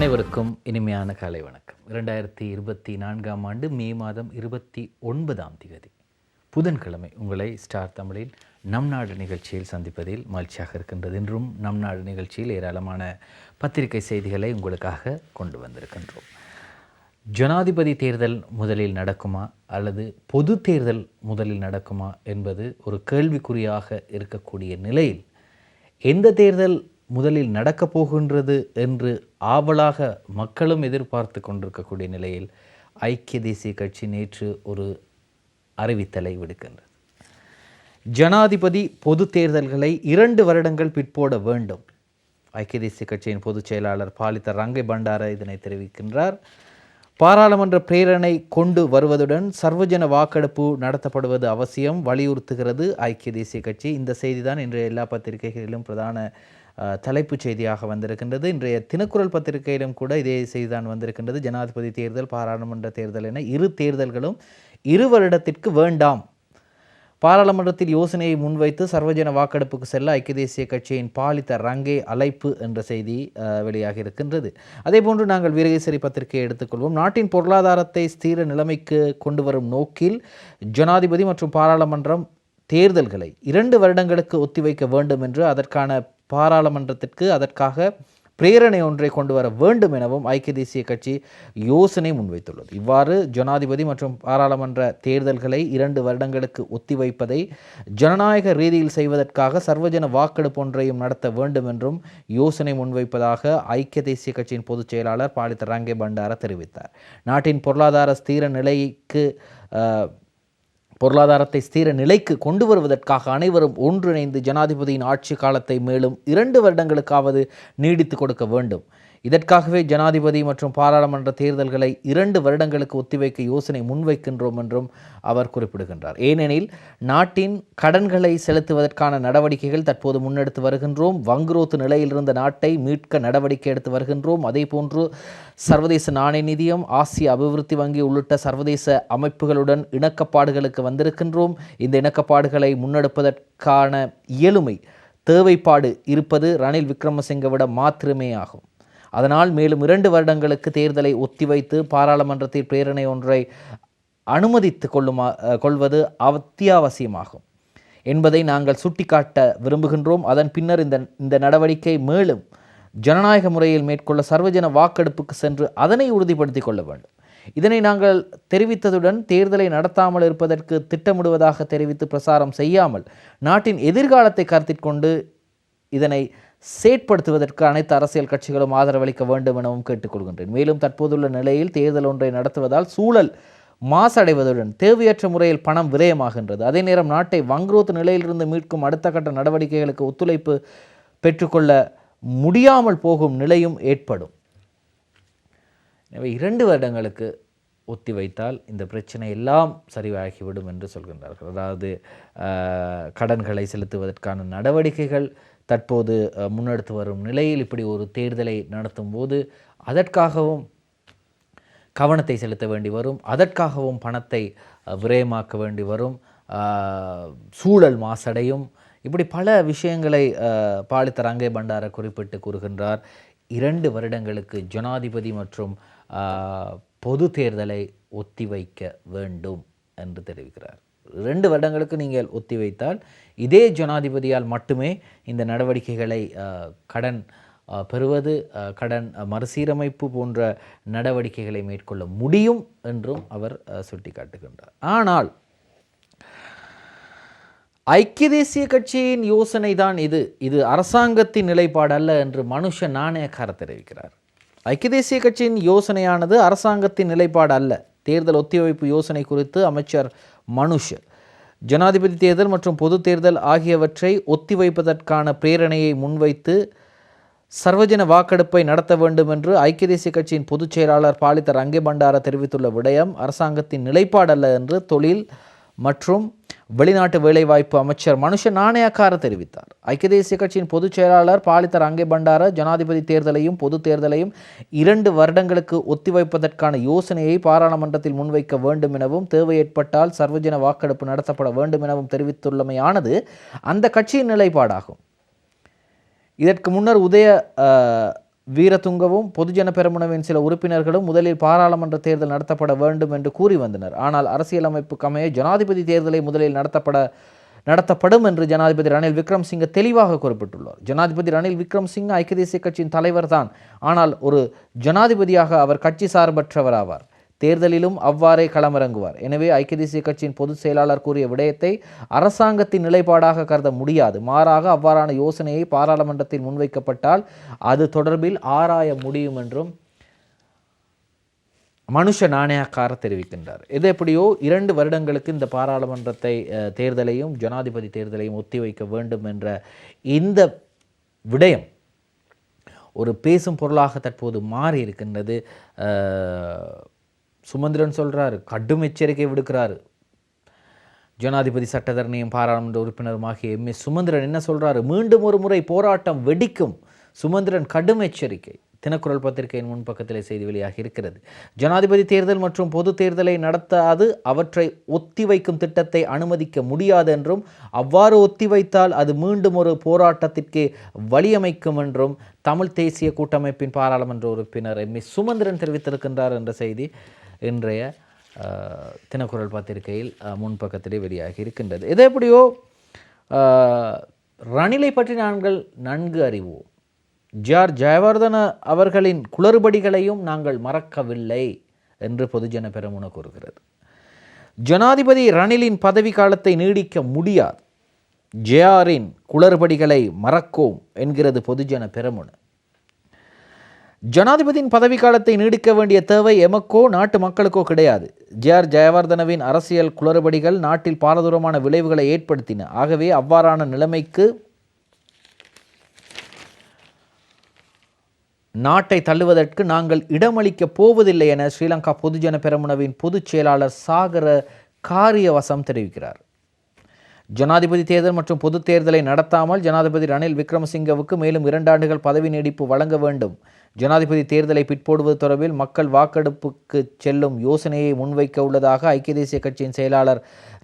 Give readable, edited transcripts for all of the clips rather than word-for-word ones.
அனைவருக்கும் இனிமையான காலை வணக்கம். 2024ஆம் ஆண்டு மே மாதம் 29ஆம் தேதி புதன்கிழமை உங்களை ஸ்டார் தமிழில் நம் நாடு நிகழ்ச்சியில் சந்திப்பதில் மகிழ்ச்சியாக இருக்கின்றது. இன்றும் நம் நாடு நிகழ்ச்சியில் ஏராளமான பத்திரிகை செய்திகளை உங்களுக்காக கொண்டு வந்திருக்கின்றோம். ஜனாதிபதி தேர்தல் முதலில் நடக்குமா அல்லது பொது தேர்தல் முதலில் நடக்குமா என்பது ஒரு கேள்விக்குறியாக இருக்கக்கூடிய நிலையில் எந்த தேர்தல் முதலில் நடக்கப் போகின்றது என்று ஆவலாக மக்களும் எதிர்பார்த்து கொண்டிருக்கக்கூடிய நிலையில் ஐக்கிய தேசிய கட்சி நேற்று ஒரு அறிவித்தலை விடுக்கின்றது. ஜனாதிபதி பொது தேர்தல்களை 2 வருடங்கள் பிற்போட வேண்டும். ஐக்கிய தேசிய கட்சியின் பொதுச் செயலாளர் பாலித்த ரங்கே பண்டார இதனை தெரிவிக்கின்றார். பாராளுமன்ற பிரேரணை கொண்டு வருவதுடன் சர்வஜன வாக்கெடுப்பு நடத்தப்படுவது அவசியம் வலியுறுத்துகிறது ஐக்கிய தேசிய கட்சி. இந்த செய்திதான் இன்றைய எல்லா பத்திரிகைகளிலும் பிரதான தலைப்புச் செய்தியாக வந்திருக்கின்றது. இன்றைய தினக்குரல் பத்திரிகையிலும் கூட இதே செய்திதான் வந்திருக்கின்றது. ஜனாதிபதி தேர்தல், பாராளுமன்ற தேர்தல் என 2 தேர்தல்களும் 2 வருடத்திற்கு வேண்டாம். பாராளுமன்றத்தில் யோசனையை முன்வைத்து சர்வஜன வாக்கெடுப்புக்கு செல்ல ஐக்கிய தேசிய கட்சியின் பாலித்த ரங்கே அழைப்பு என்ற செய்தி வெளியாக இருக்கின்றது. அதேபோன்று நாங்கள் வீரகேசரி பத்திரிகையை எடுத்துக்கொள்வோம். நாட்டின் பொருளாதாரத்தை ஸ்திர நிலைமைக்கு கொண்டு வரும் நோக்கில் ஜனாதிபதி மற்றும் பாராளுமன்றம் தேர்தல்களை 2 வருடங்களுக்கு ஒத்திவைக்க வேண்டும் என்று அதற்கான பாராளுமன்றத்திற்கு அதற்காக பிரேரணை ஒன்றை கொண்டு வர வேண்டும் எனவும் ஐக்கிய தேசிய கட்சி யோசனை முன்வைத்துள்ளது. இவ்வாறு ஜனாதிபதி மற்றும் பாராளுமன்ற தேர்தல்களை 2 வருடங்களுக்கு ஒத்திவைப்பதை ஜனநாயக ரீதியில் செய்வதற்காக சர்வஜன வாக்கெடுப்பு ஒன்றையும் நடத்த வேண்டும் என்றும் யோசனை முன்வைப்பதாக ஐக்கிய தேசிய கட்சியின் பொதுச் செயலாளர் பாலித்த ரங்கே பண்டார தெரிவித்தார். நாட்டின் பொருளாதாரத்தை ஸ்திர நிலைக்கு கொண்டு வருவதற்காக அனைவரும் ஒன்றிணைந்து ஜனாதிபதியின் ஆட்சி காலத்தை மேலும் 2 வருடங்களுக்காவது நீடித்து கொடுக்க வேண்டும். இதற்காகவே ஜனாதிபதி மற்றும் பாராளுமன்ற தேர்தல்களை 2 வருடங்களுக்கு ஒத்திவைக்க யோசனை முன்வைக்கின்றோம் என்றும் அவர் குறிப்பிடுகின்றார். ஏனெனில் நாட்டின் கடன்களை செலுத்துவதற்கான நடவடிக்கைகள் தற்போது முன்னெடுத்து வருகின்றோம். வங்குரோத்து நிலையில் இருந்த நாட்டை மீட்க நடவடிக்கை எடுத்து வருகின்றோம். அதேபோன்று சர்வதேச நாணய நிதியம், ஆசிய அபிவிருத்தி வங்கி உள்ளிட்ட சர்வதேச அமைப்புகளுடன் இணக்கப்பாடுகளுக்கு வந்திருக்கின்றோம். இந்த இணக்கப்பாடுகளை முன்னெடுப்பதற்கான இயலுமை தேவைப்பாடு இருப்பது ரணில் விக்ரமசிங்கவிடம் மாத்திரமே ஆகும். அதனால் மேலும் 2 வருடங்களுக்கு தேர்தலை ஒத்திவைத்து பாராளுமன்றத்தில் பிரேரணை ஒன்றை அனுமதித்து கொள்வது அத்தியாவசியமாகும் என்பதை நாங்கள் சுட்டிக்காட்ட விரும்புகின்றோம். அதன் பின்னர் இந்த நடவடிக்கை மேலும் ஜனநாயக முறையில் மேற்கொள்ள சர்வஜன வாக்கெடுப்புக்கு சென்று அதனை உறுதிப்படுத்திக் கொள்ள வேண்டும். இதனை நாங்கள் தெரிவித்ததுடன் தேர்தலை நடத்தாமல் இருப்பதற்கு திட்டமிடுவதாக தெரிவித்து பிரசாரம் செய்யாமல் நாட்டின் எதிர்காலத்தை கருத்தில் கொண்டு இதனை செயற்படுத்துவதற்கு அனைத்து அரசியல் கட்சிகளும் ஆதரவளிக்க வேண்டும் எனவும் கேட்டுக்கொள்கின்றேன். மேலும் தற்போதுள்ள நிலையில் தேர்தல் ஒன்றை நடத்துவதால் சூழல் மாசடைவதுடன் தேவையற்ற முறையில் பணம் விரயமாகின்றது. அதே நேரம் நாட்டை வங்குரோத்து நிலையிலிருந்து மீட்கும் அடுத்த கட்ட நடவடிக்கைகளுக்கு ஒத்துழைப்பு பெற்றுக்கொள்ள முடியாமல் போகும் நிலையும் ஏற்படும். எனவே 2 வருடங்களுக்கு ஒத்திவைத்தால் இந்த பிரச்சனை எல்லாம் சரிவாகிவிடும் என்று சொல்கின்றார்கள். அதாவது கடன்களை செலுத்துவதற்கான நடவடிக்கைகள் தற்போது முன்னெடுத்து வரும் நிலையில் இப்படி ஒரு தேர்தலை நடத்தும் போது அதற்காகவும் கவனத்தை செலுத்த வேண்டி வரும், அதற்காகவும் பணத்தை விரயமாக்க வேண்டி வரும், சூழல் மாசடையும். இப்படி பல விஷயங்களை பாலித்த ரங்கே பண்டார குறிப்பிட்டு கூறுகின்றார். 2 வருடங்களுக்கு ஜனாதிபதி மற்றும் பொது தேர்தலை ஒத்திவைக்க வேண்டும் என்று தெரிவிக்கிறார். 2 வருடங்களுக்கு நீங்கள் ஒத்திவைத்தால் இதே ஜனாதிபதியால் மட்டுமே இந்த நடவடிக்கைகளை கடன் பெறுவது, கடன் மறுசீரமைப்பு போன்ற நடவடிக்கைகளை மேற்கொள்ள முடியும் என்றும் அவர் சுட்டிக்காட்டுகின்றார். ஆனால் ஐக்கிய தேசிய கட்சியின் யோசனை தான் இது அரசாங்கத்தின் நிலைப்பாடு அல்ல என்று மனுஷ நாணயக்கார தெரிவிக்கிறார். ஐக்கிய தேசிய கட்சியின் யோசனையானது அரசாங்கத்தின் நிலைப்பாடு அல்ல. தேர்தல் ஒத்திவைப்பு யோசனை குறித்து அமைச்சர் மனுஷ ஜனாதிபதி தேர்தல் மற்றும் பொது தேர்தல் ஆகியவற்றை ஒத்திவைப்பதற்கான பிரேரணையை முன்வைத்து சர்வஜன வாக்கெடுப்பை நடத்த வேண்டும் என்று ஐக்கிய தேசிய கட்சியின் பொதுச் செயலாளர் பாலித்த ரங்கே பண்டார தெரிவித்துள்ள விடயம் அரசாங்கத்தின் நிலைப்பாடு அல்ல என்று தொழில் மற்றும் வெளிநாட்டு வேலைவாய்ப்பு அமைச்சர் மனுஷ நாணயக்கார தெரிவித்தார். ஐக்கிய தேசிய கட்சியின் பொதுச் செயலாளர் பாலித்த ரங்கே பண்டார ஜனாதிபதி தேர்தலையும் பொது தேர்தலையும் 2 வருடங்களுக்கு ஒத்திவைப்பதற்கான யோசனையை பாராளுமன்றத்தில் முன்வைக்க வேண்டும் எனவும் தேவை ஏற்பட்டால் சர்வஜன வாக்கெடுப்பு நடத்தப்பட வேண்டும் எனவும் தெரிவித்துள்ளமையானது அந்த கட்சியின் நிலைப்பாடாகும். இதற்கு முன்னர் வீரதுங்கவும் பொதுஜன பெரமுனவின் சில உறுப்பினர்களும் முதலில் பாராளுமன்ற தேர்தல் நடத்தப்பட வேண்டும் என்று கூறி வந்தனர். ஆனால் அரசியலமைப்புக்கு அமைய ஜனாதிபதி தேர்தலை முதலில் நடத்தப்படும் என்று ஜனாதிபதி ரணில் விக்ரமசிங்க தெளிவாக குறிப்பிட்டுள்ளார். ஜனாதிபதி ரணில் விக்ரமசிங்க ஐக்கிய தேசிய கட்சியின் தலைவர் தான். ஆனால் ஒரு ஜனாதிபதியாக அவர் கட்சி சார்பற்றவர் ஆவார். தேர்தலிலும் அவ்வாறே களமிறங்குவார். எனவே ஐக்கிய தேசிய கட்சியின் பொதுச் செயலாளர் கூறிய விடயத்தை அரசாங்கத்தின் நிலைப்பாடாக கருத முடியாது. மாறாக அவ்வாறான யோசனையை பாராளுமன்றத்தில் முன்வைக்கப்பட்டால் அது தொடர்பில் ஆராய முடியும் என்றும் மனுஷ நாணயக்கார தெரிவிக்கின்றார். இது எப்படியோ 2 வருடங்களுக்கு இந்த பாராளுமன்றத்தை தேர்தலையும் ஜனாதிபதி தேர்தலையும் ஒத்திவைக்க வேண்டும் என்ற இந்த விடயம் ஒரு பேசும் பொருளாக தற்போது மாறி இருக்கின்றது. சுமந்திரன் சொல்கிறாரு, கடும் எச்சரிக்கை விடுக்கிறாரு. ஜனாதிபதி சட்டத்தரணியும் பாராளுமன்ற உறுப்பினருமாகிய எம்.ஏ. சுமந்திரன் என்ன சொல்கிறாரு? மீண்டும் ஒரு முறை போராட்டம் வெடிக்கும். சுமந்திரன் கடும் எச்சரிக்கை. தினக்குரல் பத்திரிகையின் முன்பக்கத்திலே செய்தி வெளியாகி இருக்கிறது. ஜனாதிபதி தேர்தல் மற்றும் பொது தேர்தலை நடத்தாது அவற்றை ஒத்திவைக்கும் திட்டத்தை அனுமதிக்க முடியாது என்றும், அவ்வாறு ஒத்திவைத்தால் அது மீண்டும் ஒரு போராட்டத்திற்கு வழியமைக்கும் என்றும் தமிழ் தேசிய கூட்டமைப்பின் பாராளுமன்ற உறுப்பினர் எம்.ஏ. சுமந்திரன் தெரிவித்திருக்கின்றார் என்ற செய்தி இன்றைய தினக்குரல் பத்திரிகையில் முன்பக்கத்திலே வெளியாகி இருக்கின்றது. இது எப்படியோ ரணிலை பற்றி நாங்கள் நன்கு அறிவோம். ஜார் ஜெயவர்தன அவர்களின் குளறுபடிகளையும் நாங்கள் மறக்கவில்லை என்று பொதுஜன பெரமுன கூறுகிறது. ஜனாதிபதி ரணிலின் பதவி காலத்தை நீடிக்க முடியாது, ஜேஆரின் குளறுபடிகளை மறக்கோம் என்கிறது பொதுஜன பெரமுன. ஜனாதிபதியின் பதவிக்காலத்தை நீடிக்க வேண்டிய தேவை எமக்கோ நாட்டு மக்களுக்கோ கிடையாது. ஜேஆர் ஜெயவர்தனவின் அரசியல் குளறுபடிகள் நாட்டில் பாரதூரமான விளைவுகளை ஏற்படுத்தின. ஆகவே அவ்வாறான நிலைமைக்கு நாட்டை தள்ளுவதற்கு நாங்கள் இடமளிக்கப் போவதில்லை என ஸ்ரீலங்கா பொதுஜன பெரமுனவின் பொதுச் செயலாளர் சாகர காரியவசம் தெரிவிக்கிறார். ஜனாதிபதி தேர்தல் மற்றும் பொது தேர்தலை நடத்தாமல் ஜனாதிபதி ரணில் விக்ரமசிங்கவுக்கு மேலும் 2 ஆண்டுகள் பதவி நீடிப்பு வழங்க வேண்டும். ஜனாதிபதி தேர்தலை பிற்போடுவது தொடர்பில் மக்கள் வாக்கெடுப்புக்கு செல்லும் யோசனையை முன்வைக்க உள்ளதாக ஐக்கிய தேசிய கட்சியின் செயலாளர்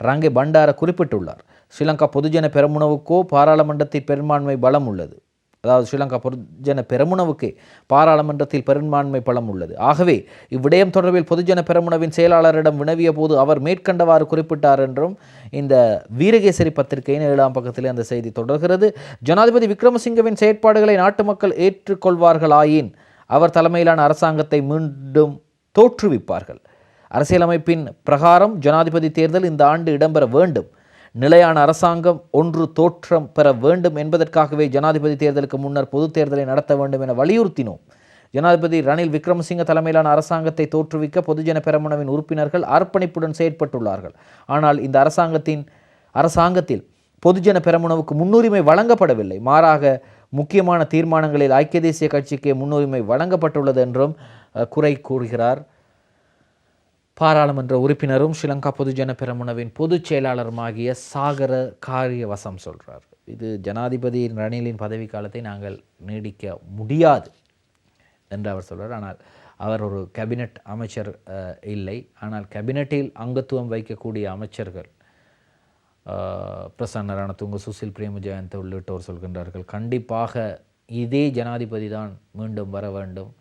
ரங்கே பண்டார குறிப்பிட்டுள்ளார். ஸ்ரீலங்கா பொதுஜன பெரமுனவுக்கோ பாராளுமன்றத்தில் பெரும்பான்மை பலம் உள்ளது. அதாவது ஸ்ரீலங்கா பொதுஜன பெரமுனவுக்கு பாராளுமன்றத்தில் பெரும்பான்மை பலம் உள்ளது. ஆகவே இவ்விடயம் தொடர்பில் பொதுஜன பெரமுனவின் செயலாளரிடம் வினவிய போது அவர் மேற்கண்டவாறு குறிப்பிட்டார் என்றும் இந்த வீரகேசரி பத்திரிகையின் 7ஆம் பக்கத்தில் அந்த செய்தி தொடர்கிறது. ஜனாதிபதி விக்ரமசிங்கவின் செயற்பாடுகளை நாட்டு மக்கள் ஏற்றுக்கொள்வார்களாயின் அவர் தலைமையிலான அரசாங்கத்தை மீண்டும் தோற்றுவிப்பார்கள். அரசியலமைப்பின் பிரகாரம் ஜனாதிபதி தேர்தல் இந்த ஆண்டு இடம்பெற வேண்டும். நிலையான அரசாங்கம் ஒன்று தோற்றம் பெற வேண்டும் என்பதற்காகவே ஜனாதிபதி தேர்தலுக்கு முன்னர் பொது தேர்தலை நடத்த வேண்டும் என வலியுறுத்தினோம். ஜனாதிபதி ரணில் விக்ரமசிங்க தலைமையிலான அரசாங்கத்தை தோற்றுவிக்க பொதுஜன பெரமுனவின் உறுப்பினர்கள் அர்ப்பணிப்புடன் செயற்பட்டுள்ளார்கள். ஆனால் இந்த அரசாங்கத்தில் பொதுஜன பெரமுனவுக்கு முன்னுரிமை வழங்கப்படவில்லை. மாறாக முக்கியமான தீர்மானங்களில் ஐக்கிய தேசிய கட்சிக்கு முன்னுரிமை வழங்கப்பட்டுள்ளது என்றும் குறை கூறுகிறார். பாராளுமன்ற உறுப்பினரும் ஸ்ரீலங்கா பொதுஜன பெரமுனவின் பொதுச் செயலாளருமாகிய சாகர காரியவசம் சொல்கிறார். இது ஜனாதிபதி ரணிலின் பதவி காலத்தை நாங்கள் நீடிக்க முடியாது என்று அவர் சொல்கிறார். ஆனால் அவர் ஒரு கேபினட் அமைச்சர் இல்லை. ஆனால் கேபினட்டில் அங்கத்துவம் வைக்கக்கூடிய அமைச்சர்கள் பிரசன்ன ரணதுங்க, சுசில் பிரேமஜயந்த உள்ளிட்டோர் சொல்கின்றார்கள், கண்டிப்பாக இதே ஜனாதிபதி தான் மீண்டும் வர வேண்டும்.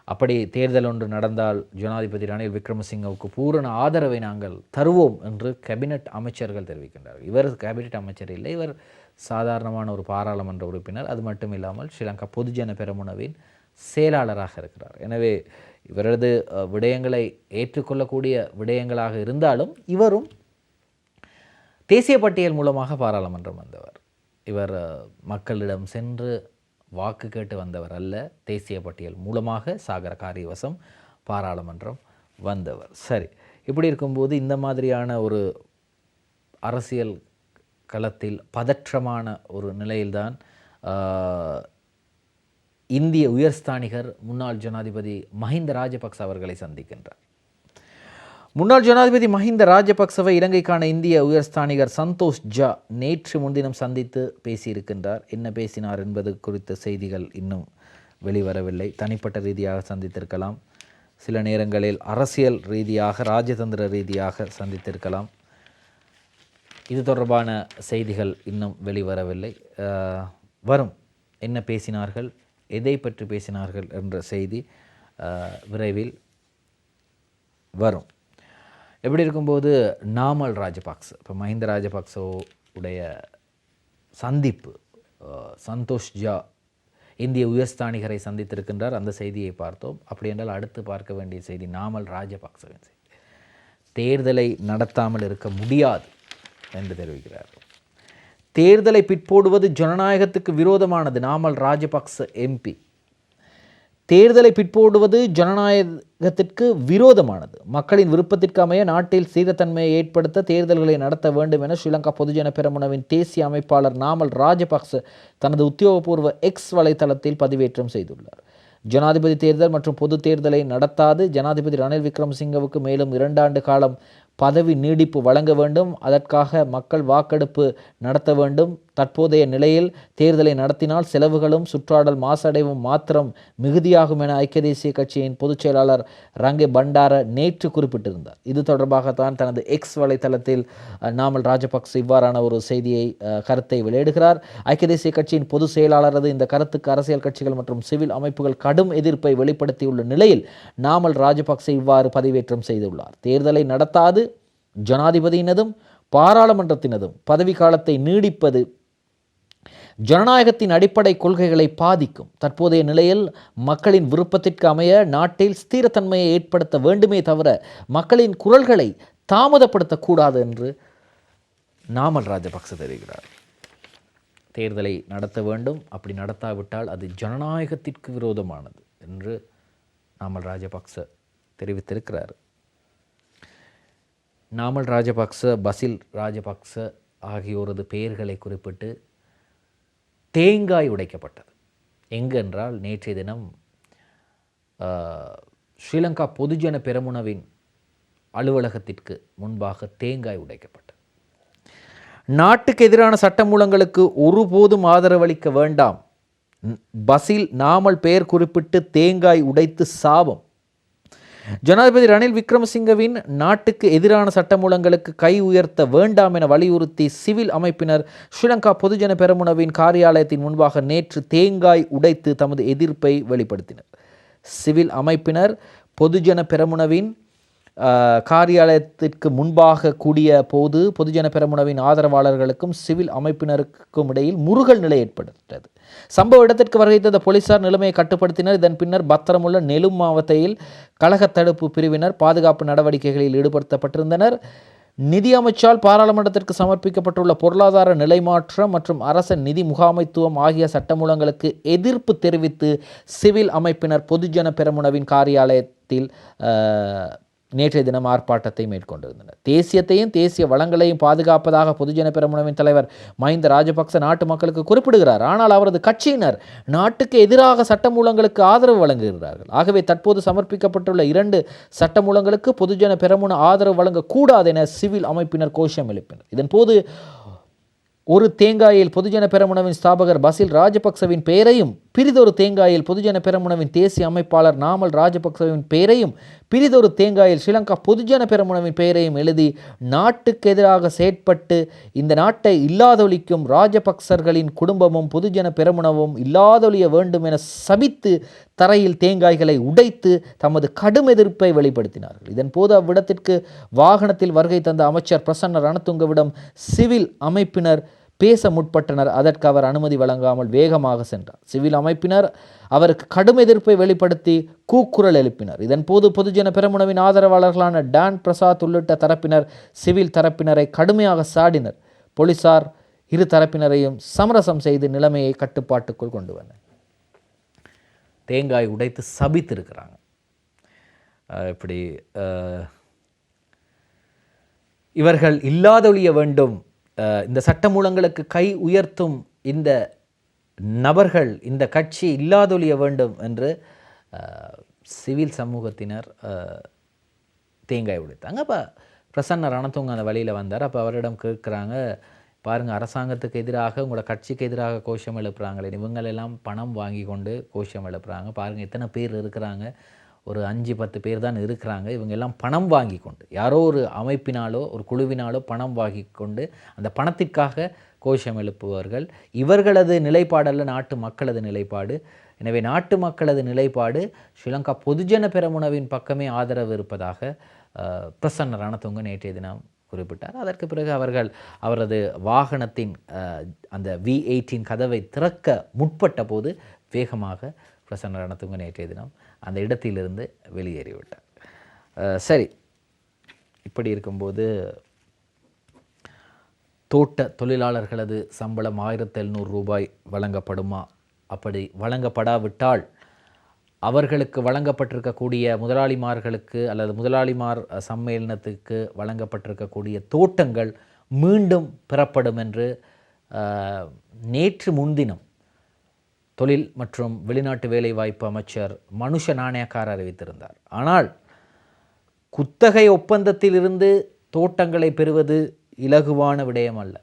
அப்படி தேர்தல் ஒன்று நடந்தால் ஜனாதிபதி ரணில் விக்ரமசிங்கவுக்கு பூரண ஆதரவை நாங்கள் தருவோம் என்று கேபினட் அமைச்சர்கள் தெரிவிக்கின்றார்கள். இவர் கேபினட் அமைச்சர் இல்லை, இவர் சாதாரணமான ஒரு பாராளுமன்ற உறுப்பினர். அது மட்டும் இல்லாமல் ஸ்ரீலங்கா பொதுஜன பெரமுனவின் செயலாளராக இருக்கிறார். எனவே இவரது விடயங்களை ஏற்றுக்கொள்ளக்கூடிய விடயங்களாக இருந்தாலும் இவரும் தேசிய பட்டியல் மூலமாக பாராளுமன்றம் வந்தவர். இவர் மக்களிடம் சென்று வாக்கு கேட்டு வந்தவர் அல்ல. தேசிய பட்டியல் மூலமாக சாகர காரியவசம் பாராளுமன்றம் வந்தவர். சரி, இப்படி இருக்கும்போது இந்த மாதிரியான ஒரு அரசியல் களத்தில் பதற்றமான ஒரு நிலையில்தான் இந்திய உயர்ஸ்தானிகர் முன்னாள் ஜனாதிபதி மஹிந்த ராஜபக்ச அவர்களை சந்திக்கின்றார். முன்னாள் ஜனாதிபதி மஹிந்த ராஜபக்சவை இலங்கைக்கான இந்திய உயர்ஸ்தானிகர் சந்தோஷ் ஜா நேற்று முன்தினம் சந்தித்து பேசியிருக்கின்றார். என்ன பேசினார் என்பது குறித்த செய்திகள் இன்னும் வெளிவரவில்லை. தனிப்பட்ட ரீதியாக சந்தித்திருக்கலாம், சில நேரங்களில் அரசியல் ரீதியாக ராஜதந்திர ரீதியாக சந்தித்திருக்கலாம். இது தொடர்பான செய்திகள் இன்னும் வெளிவரவில்லை. வரும். என்ன பேசினார்கள், எதை பற்றி பேசினார்கள் என்ற செய்தி விரைவில் வரும். எப்படி இருக்கும்போது நாமல் ராஜபக்ச, இப்போ மஹிந்த ராஜபக்ச உடைய சந்திப்பு, சந்தோஷ் ஜா இந்திய உயர்ஸ்தானிகரை சந்தித்திருக்கின்றார். அந்த செய்தியை பார்த்தோம். அப்படி என்றால் அடுத்து பார்க்க வேண்டிய செய்தி நாமல் ராஜபக்சவின் செய்தி. தேர்தலை நடத்தாமல் இருக்க முடியாது என்று தெரிவிக்கிறார். தேர்தலை பிற்போடுவது ஜனநாயகத்துக்கு விரோதமானது. நாமல் ராஜபக்ச எம்பி. தேர்தலை பிற்போடுவது ஜனநாயகத்திற்கு விரோதமானது. மக்களின் விருப்பத்திற்கு அமைய நாட்டில் சீரத்தன்மையை ஏற்படுத்த தேர்தல்களை நடத்த வேண்டும் என ஸ்ரீலங்கா பொதுஜன பெரமுனவின் தேசிய அமைப்பாளர் நாமல் ராஜபக்ச தனது உத்தியோகபூர்வ எக்ஸ் வலைத்தளத்தில் பதிவேற்றம் செய்துள்ளார். ஜனாதிபதி தேர்தல் மற்றும் பொது தேர்தலை நடத்தாது ஜனாதிபதி ரணில் விக்ரமசிங்கவுக்கு மேலும் 2 ஆண்டு காலம் பதவி நீடிப்பு வழங்க வேண்டும். அதற்காக மக்கள் வாக்கெடுப்பு நடத்த வேண்டும். தற்போதைய நிலையில் தேர்தலை நடத்தினால் செலவுகளும் சுற்றாடல் மாசடைவும் மாத்திரம் மிகுதியாகும் என ஐக்கிய தேசிய கட்சியின் பொதுச் செயலாளர் ரங்கே பண்டார நேற்று குறிப்பிட்டிருந்தார். இது தொடர்பாகத்தான் தனது எக்ஸ் வலைத்தளத்தில் நாமல் ராஜபக்ச இவ்வாறான ஒரு செய்தியை கருத்தை வெளியிடுகிறார். ஐக்கிய தேசிய கட்சியின் பொதுச் செயலாளரது இந்த கருத்துக்கு அரசியல் கட்சிகள் மற்றும் சிவில் அமைப்புகள் கடும் எதிர்ப்பை வெளிப்படுத்தியுள்ள நிலையில் நாமல் ராஜபக்ச இவ்வாறு பதிவேற்றம் செய்துள்ளார். தேர்தலை நடத்தாது ஜனாதிபதியினதும் பாராளுமன்றத்தினதும் பதவி காலத்தை நீடிப்பது ஜனநாயகத்தின் அடிப்படை கொள்கைகளை பாதிக்கும். தற்போதைய நிலையில் மக்களின் விருப்பத்திற்கு அமைய நாட்டில் ஸ்திரத்தன்மையை ஏற்படுத்த வேண்டுமே தவிர மக்களின் குரல்களை தாமதப்படுத்தக்கூடாது என்று நாமல் ராஜபக்ச தெரிவிக்கிறார். தேர்தலை நடத்த வேண்டும், அப்படி நடத்தாவிட்டால் அது ஜனநாயகத்திற்கு விரோதமானது என்று நாமல் ராஜபக்ச தெரிவித்திருக்கிறார். நாமல் ராஜபக்ச, பசில் ராஜபக்ச ஆகியோரது பெயர்களை குறிப்பிட்டு தேங்காய் உடைக்கப்பட்டது. எங்கென்றால் நேற்றைய தினம் ஸ்ரீலங்கா பொதுஜன பெரமுனவின் அலுவலகத்திற்கு முன்பாக தேங்காய் உடைக்கப்பட்டது. நாட்டுக்கு எதிரான சட்டமூலங்களுக்கு ஒருபோதும் ஆதரவளிக்க வேண்டாம். பசில் நாமல் பெயர் குறிப்பிட்டு தேங்காய் உடைத்து சாபம். ஜனாதிபதி ரணில் விக்ரமசிங்கவின் நாட்டுக்கு எதிரான சட்டமூலங்களுக்கு கை உயர்த்த வேண்டாம் என வலியுறுத்தி சிவில் அமைப்பினர் ஸ்ரீலங்கா பொதுஜன பெரமுனவின் காரியாலயத்தின் முன்பாக நேற்று தேங்காய் உடைத்து தமது எதிர்ப்பை வெளிப்படுத்தினர். சிவில் அமைப்பினர் பொதுஜன பெரமுனவின் காரியாலயத்திற்கு முன்பாக கூடிய போது பொதுஜன பெரமுனவின் ஆதரவாளர்களுக்கும் சிவில் அமைப்பினருக்கும் இடையில் முறுகல் நிலை ஏற்பட்டது. சம்பவ இடத்திற்கு வருகை தந்த போலீசார் நிலைமையை கட்டுப்படுத்தினர். இதன் பின்னர் பத்திரமுள்ள நெலும் மாவட்டத்தில் கழக தடுப்பு பிரிவினர் பாதுகாப்பு நடவடிக்கைகளில் ஈடுபடுத்தப்பட்டிருந்தனர். நிதி அமைச்சால் பாராளுமன்றத்திற்கு சமர்ப்பிக்கப்பட்டுள்ள பொருளாதார நிலைமாற்றம் மற்றும் அரச நிதி முகாமைத்துவம் ஆகிய சட்டமூலங்களுக்கு எதிர்ப்பு தெரிவித்து சிவில் அமைப்பினர் பொதுஜன பெரமுனவின் காரியாலயத்தில் நேற்றைய தினம் ஆர்ப்பாட்டத்தை மேற்கொண்டிருந்தனர். தேசியத்தையும் தேசிய வளங்களையும் பாதுகாப்பதாக பொதுஜன பெரமுனவின் தலைவர் மஹிந்த ராஜபக்ச நாட்டு மக்களுக்கு குறிப்பிடுகிறார். ஆனால் அவரது கட்சியினர் நாட்டுக்கு எதிராக சட்டமூலங்களுக்கு ஆதரவு வழங்குகிறார்கள். ஆகவே தற்போது சமர்ப்பிக்கப்பட்டுள்ள 2 சட்டமூலங்களுக்கு பொதுஜன பெரமுன ஆதரவு வழங்கக்கூடாது என சிவில் அமைப்பினர் கோஷம் எழுப்பினர். இதன்போது ஒரு தேங்காயில் பொதுஜன பெரமுனவின் ஸ்தாபகர் பசில் ராஜபக்சவின் பெயரையும் பிரிதொரு தேங்காயில் பொதுஜன பெரமுனவின் தேசிய அமைப்பாளர் நாமல் ராஜபக்சவின் பெயரையும் பிரிதொரு தேங்காயில் ஸ்ரீலங்கா பொதுஜன பெரமுனவின் பெயரையும் எழுதி நாட்டுக்கு எதிராக செயற்பட்டு இந்த நாட்டை இல்லாதொழிக்கும் ராஜபக்சர்களின் குடும்பமும் பொதுஜன பெரமுனவும் இல்லாதொழிய வேண்டும் என சபித்து தரையில் தேங்காய்களை உடைத்து தமது கடும் எதிர்ப்பை வெளிப்படுத்தினார்கள். இதன்போது அவ்விடத்திற்கு வாகனத்தில் வருகை தந்த அமைச்சர் பிரசன்ன ரணதுங்கவிடம் சிவில் அமைப்பினர் பேச முற்பட்டனர். அதற்கு அவர் அனுமதி வழங்காமல் வேகமாக சென்றார். சிவில் அமைப்பினர் அவருக்கு கடும் எதிர்ப்பை வெளிப்படுத்தி கூக்குரல் எழுப்பினர். இதன்போது பொதுஜன பெரமுனவின் ஆதரவாளர்களான டான் பிரசாத் உள்ளிட்ட தரப்பினர் சிவில் தரப்பினரை கடுமையாக சாடினர். போலீசார் இரு தரப்பினரையும் சமரசம் செய்து நிலைமையை கட்டுப்பாட்டுக்குள் கொண்டு வந்தனர். தேங்காய் உடைத்து சபித்திருக்கிறாங்க. இப்படி இவர்கள் இல்லாதொழிய வேண்டும், இந்த சட்டமூலங்களுக்கு கை உயர்த்தும் இந்த நபர்கள், இந்த கட்சி இல்லாதொழிய வேண்டும் என்று சிவில் சமூகத்தினர் தேங்காய் உடைத்தாங்க. அப்போ பிரசன்ன ரணதுங்க அந்த வழியில் வந்தார். அப்போ அவரிடம் கேட்குறாங்க, பாருங்கள், அரசாங்கத்துக்கு எதிராக உங்களோட கட்சிக்கு எதிராக கோஷம் எழுப்புறாங்களே, இவங்களெல்லாம் பணம் வாங்கி கொண்டு கோஷம் எழுப்புறாங்க. பாருங்கள் எத்தனை பேர் இருக்கிறாங்க, ஒரு 5-10 பேர் தான் இருக்கிறாங்க. இவங்க எல்லாம் பணம் வாங்கி கொண்டு, யாரோ ஒரு அமைப்பினாலோ ஒரு குழுவினாலோ பணம் வாங்கி கொண்டு அந்த பணத்திற்காக கோஷம் எழுப்புவார்கள். இவர்களது நிலைப்பாடல்ல நாட்டு மக்களது நிலைப்பாடு. எனவே நாட்டு மக்களது நிலைப்பாடு ஸ்ரீலங்கா பொதுஜன பெரமுனவின் பக்கமே ஆதரவு இருப்பதாக பிரசன்ன ரணதுங்க நேற்றைய தினம் குறிப்பிட்டார். அதற்கு பிறகு அவரது வாகனத்தின் அந்த V18 கதவை திறக்க முற்பட்ட போது வேகமாக பிரசன்ன ரணதுங்க நேற்றைய தினம் அந்த இடத்திலிருந்து வெளியேறிவிட்டார். சரி, இப்படி இருக்கும்போது தோட்ட தொழிலாளர்களது சம்பளம் 1700 ரூபாய் வழங்கப்படுமா? அப்படி வழங்கப்படாவிட்டால் அவர்களுக்கு வழங்கப்பட்டிருக்கக்கூடிய முதலாளிமார்களுக்கு அல்லது முதலாளிமார் சம்மேளனத்துக்கு வழங்கப்பட்டிருக்கக்கூடிய தோட்டங்கள் மீண்டும் பெறப்படும் என்று நேற்று முன்தினம் தொழில் மற்றும் வெளிநாட்டு வேலைவாய்ப்பு அமைச்சர் மனுஷ நாணயக்கார அறிவித்திருந்தார். ஆனால் குத்தகை ஒப்பந்தத்திலிருந்து தோட்டங்களை பெறுவது இலகுவான விடயம் அல்ல.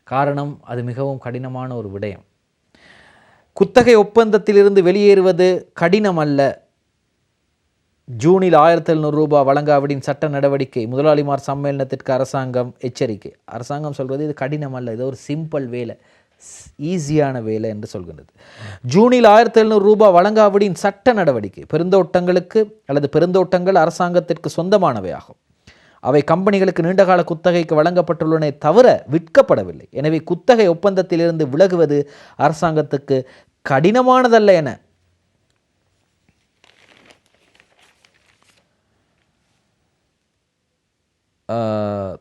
காரணம், அது மிகவும் கடினமான ஒரு விடயம். குத்தகை ஒப்பந்தத்திலிருந்து வெளியேறுவது கடினம் அல்ல. ஜூனில் 1700 ரூபாய் வழங்காவிடின் சட்ட நடவடிக்கை, முதலாளிமார் சம்மேளனத்திற்கு அரசாங்கம் எச்சரிக்கை. அரசாங்கம் சொல்வது இது கடினம் அல்ல, இது ஒரு சிம்பிள் வேலை, ஈஸியான வேலை என்று சொல்கின்றது. ஜூனில் 1700 ரூபாய் வழங்காவிடின் சட்ட நடவடிக்கை, பெருந்தோட்டங்களுக்கு அல்லது பெருந்தோட்டங்கள் அரசாங்கத்திற்கு சொந்தமானவை ஆகும். அவை கம்பெனிகளுக்கு நீண்டகால குத்தகைக்கு வழங்கப்பட்டுள்ளன தவிர விற்கப்படவில்லை. எனவே குத்தகை ஒப்பந்தத்திலிருந்து விலகுவது அரசாங்கத்துக்கு கடினமானதல்ல என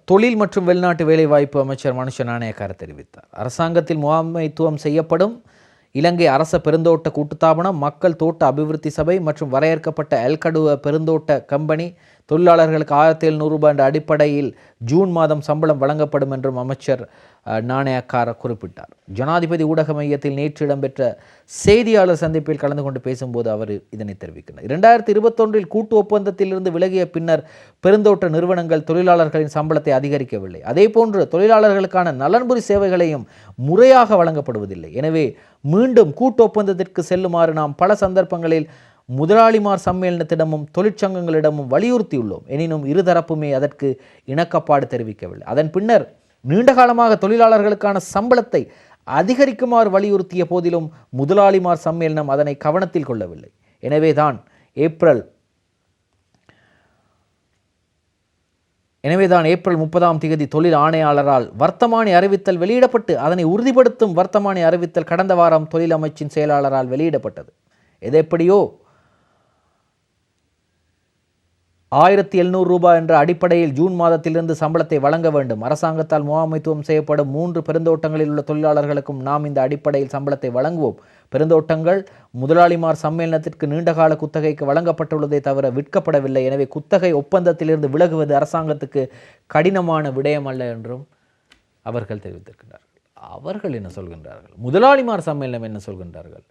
தொழில் மற்றும் வெளிநாட்டு வேலைவாய்ப்பு அமைச்சர் மனுஷ நாணயக்கார தெரிவித்தார். அரசாங்கத்தில் முகாமைத்துவம் செய்யப்படும் இலங்கை அரச பெருந்தோட்ட கூட்டுத்தாபனம், மக்கள் தோட்ட அபிவிருத்தி சபை மற்றும் வரையறுக்கப்பட்ட எல்கடுவ பெருந்தோட்ட கம்பெனி தொழிலாளர்களுக்கு 1700 ரூபாய் என்ற அடிப்படையில் ஜூன் மாதம் சம்பளம் வழங்கப்படும் என்றும் அமைச்சர் நாணயக்கார குறிப்பிட்டார். ஜனாதிபதி ஊடக மையத்தில் நேற்று இடம்பெற்ற செய்தியாளர் சந்திப்பில் கலந்து கொண்டு பேசும்போது அவர் இதனை தெரிவிக்கிறார். 2021 கூட்டு ஒப்பந்தத்திலிருந்து விலகிய பின்னர் பெருந்தோட்ட நிறுவனங்கள் தொழிலாளர்களின் சம்பளத்தை அதிகரிக்கவில்லை. அதேபோன்று தொழிலாளர்களுக்கான நலன்புரி சேவைகளையும் முறையாக வழங்கப்படுவதில்லை. எனவே மீண்டும் கூட்டு ஒப்பந்தத்திற்கு செல்லுமாறு நாம் பல சந்தர்ப்பங்களில் முதலாளிமார் சம்மேளனத்திடமும் தொழிற்சங்கங்களிடமும் வலியுறுத்தியுள்ளோம். எனினும் இருதரப்புமே அதற்கு இணக்கப்பாடு தெரிவிக்கவில்லை. அதன் பின்னர் நீண்டகாலமாக தொழிலாளர்களுக்கான சம்பளத்தை அதிகரிக்குமாறு வலியுறுத்திய போதிலும் முதலாளிமார் சம்மேளனம் அதனை கவனத்தில் கொள்ளவில்லை. எனவேதான் ஏப்ரல் 30 தொழில் ஆணையாளரால் வர்த்தமானி அறிவித்தல் வெளியிடப்பட்டு அதனை உறுதிப்படுத்தும் வர்த்தமானி அறிவித்தல் கடந்த வாரம் தொழில் அமைச்சின் செயலாளரால் வெளியிடப்பட்டது. எதெப்படியோ 1700 ரூபாய் என்ற அடிப்படையில் ஜூன் மாதத்திலிருந்து சம்பளத்தை வழங்க வேண்டும். அரசாங்கத்தால் முகாமைத்துவம் செய்யப்படும் 3 பெருந்தோட்டங்களில் உள்ள தொழிலாளர்களுக்கும் நாம் இந்த அடிப்படையில் சம்பளத்தை வழங்குவோம். பெருந்தோட்டங்கள் முதலாளிமார் சம்மேளனத்திற்கு நீண்டகால குத்தகைக்கு வழங்கப்பட்டுள்ளதை தவிர விற்கப்படவில்லை. எனவே குத்தகை ஒப்பந்தத்திலிருந்து விலகுவது அரசாங்கத்துக்கு கடினமான விடயம் அல்ல என்றும் அவர்கள் தெரிவித்திருக்கிறார்கள். அவர்கள் என்ன சொல்கின்றார்கள்? முதலாளிமார் சம்மேளனம் என்ன சொல்கின்றார்கள்?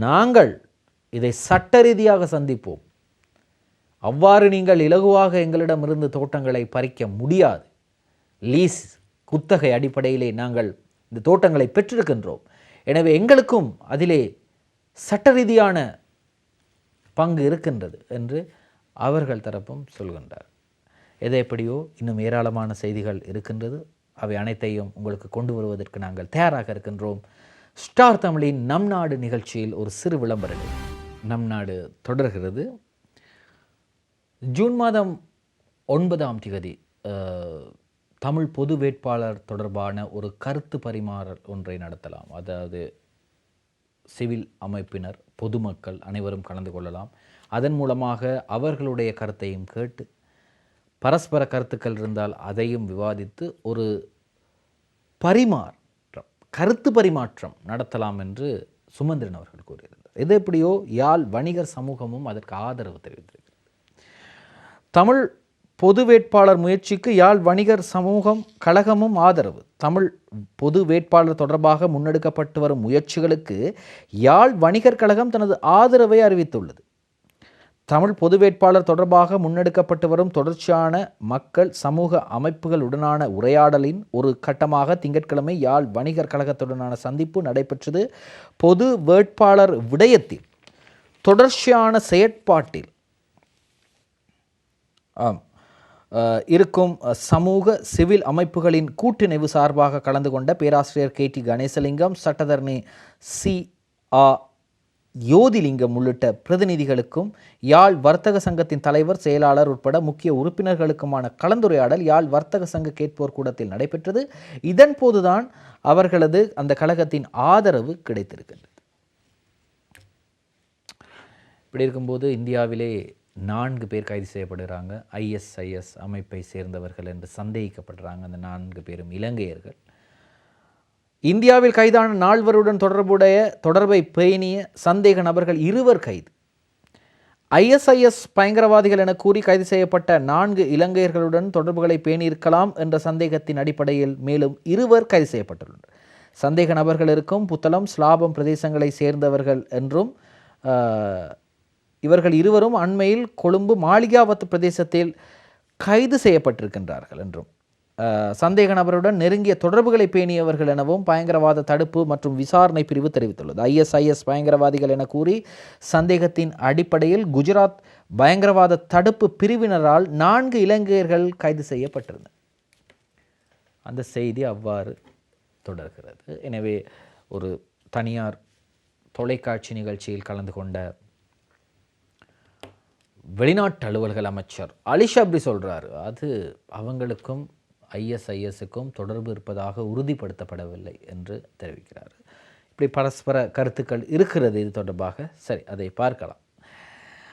நாங்கள் இதை சட்ட ரீதியாக சந்திப்போம். அவ்வாறு நீங்கள் இலகுவாக எங்களிடமிருந்து தோட்டங்களை பறிக்க முடியாது. லீஸ் குத்தகை அடிப்படையிலே நாங்கள் இந்த தோட்டங்களை பெற்றிருக்கின்றோம். எனவே எங்களுக்கும் அதிலே சட்ட ரீதியான பங்கு இருக்கின்றது என்று அவர்கள் தரப்பும் சொல்கின்றார். எதை எப்படியோ இன்னும் ஏராளமான செய்திகள் இருக்கின்றது. அவை அனைத்தையும் உங்களுக்கு கொண்டு வருவதற்கு நாங்கள் தயாராக இருக்கின்றோம். ஸ்டார் தமிழின் நம் நாடு நிகழ்ச்சியில் ஒரு சிறு விளம்பரங்கள். நம் நாடு தொடர்கிறது. ஜூன் மாதம் 9 தமிழ் பொது வேட்பாளர் தொடர்பான ஒரு கருத்து பரிமாறல் ஒன்றை நடத்தலாம். அதாவது சிவில் அமைப்பினர், பொதுமக்கள் அனைவரும் கலந்து கொள்ளலாம். அதன் மூலமாக அவர்களுடைய கருத்தையும் கேட்டு பரஸ்பர கருத்துக்கள் இருந்தால் அதையும் விவாதித்து ஒரு கருத்து பரிமாற்றம் நடத்தலாம் என்று சுமந்திரன் அவர்கள் கூறியிருந்தார். இது எப்படியோ யாழ் வணிகர் சமூகமும் அதற்கு ஆதரவு தெரிவித்திருக்கிறது. தமிழ் பொது வேட்பாளர் முயற்சிக்கு யாழ் வணிகர் சமூகம் கழகமும் ஆதரவு. தமிழ் பொது வேட்பாளர் தொடர்பாக முன்னெடுக்கப்பட்டு வரும் முயற்சிகளுக்கு யாழ் வணிகர் கழகம் தனது ஆதரவை அறிவித்துள்ளது. தமிழ் பொது வேட்பாளர் தொடர்பாக முன்னெடுக்கப்பட்டு வரும் தொடர்ச்சியான மக்கள் சமூக அமைப்புகளுடனான உரையாடலின் ஒரு கட்டமாக திங்கட்கிழமை யாழ் வணிகர் கழகத்துடனான சந்திப்பு நடைபெற்றது. பொது வேட்பாளர் விடயத்தில் தொடர்ச்சியான செயற்பாட்டில் இருக்கும் சமூக சிவில் அமைப்புகளின் கூட்டிணைவு சார்பாக கலந்து கொண்ட பேராசிரியர் KT கணேசலிங்கம், சட்டத்தரணி ஆ யோதிலிங்கம் உள்ளிட்ட பிரதிநிதிகளுக்கும் யாழ் வர்த்தக சங்கத்தின் தலைவர் செயலாளர் உட்பட முக்கிய உறுப்பினர்களுக்குமான கலந்துரையாடல் யாழ் வர்த்தக சங்க கேட்போர் கூடத்தில் நடைபெற்றது. இதன் போதுதான் அவர்களது அந்த கழகத்தின் ஆதரவு கிடைத்திருக்கின்றது. இப்படி இருக்கும்போது இந்தியாவிலே 4 பேர் கைது செய்யப்படுகிறாங்க. ISIS அமைப்பை சேர்ந்தவர்கள் என்று சந்தேகிக்கப்படுறாங்க. அந்த 4 பேரும் இலங்கையர்கள். இந்தியாவில் கைதான 4 தொடர்பை பேணிய சந்தேக நபர்கள் 2 கைது. ISIS பயங்கரவாதிகள் என கூறி கைது செய்யப்பட்ட 4 இலங்கையர்களுடன் தொடர்புகளை பேணியிருக்கலாம் என்ற சந்தேகத்தின் அடிப்படையில் மேலும் 2 கைது செய்யப்பட்டுள்ளனர். சந்தேக நபர்களுக்கும் புத்தளம், ஸ்லாபம் பிரதேசங்களை சேர்ந்தவர்கள் என்றும் இவர்கள் 2 அண்மையில் கொழும்பு மாளிகாவத்து பிரதேசத்தில் கைது செய்யப்பட்டிருக்கின்றார்கள் என்றும் சந்தேக நபருடன் நெருங்கிய தொடர்புகளை பேணியவர்கள் எனவும் பயங்கரவாத தடுப்பு மற்றும் விசாரணை பிரிவு தெரிவித்துள்ளது. ISIS பயங்கரவாதிகள் என கூறி சந்தேகத்தின் அடிப்படையில் குஜராத் பயங்கரவாத தடுப்பு பிரிவினரால் 4 இலங்கையர்கள் கைது செய்யப்பட்டிருந்தனர். அந்த செய்தி அவ்வாறு தொடர்கிறது. எனவே ஒரு தனியார் தொலைக்காட்சி நிகழ்ச்சியில் கலந்து கொண்ட வெளிநாட்டு அலுவல்கள் அமைச்சர் அலி ஷப்ரி சொல்கிறார், அது அவங்களுக்கும் ISISக்கும் தொடர்பு இருப்பதாக உறுதிப்படுத்தப்படவில்லை என்று தெரிவிக்கிறார். இப்படி பரஸ்பர கருத்துக்கள் இருக்கிறது இது தொடர்பாக. சரி, அதை பார்க்கலாம்.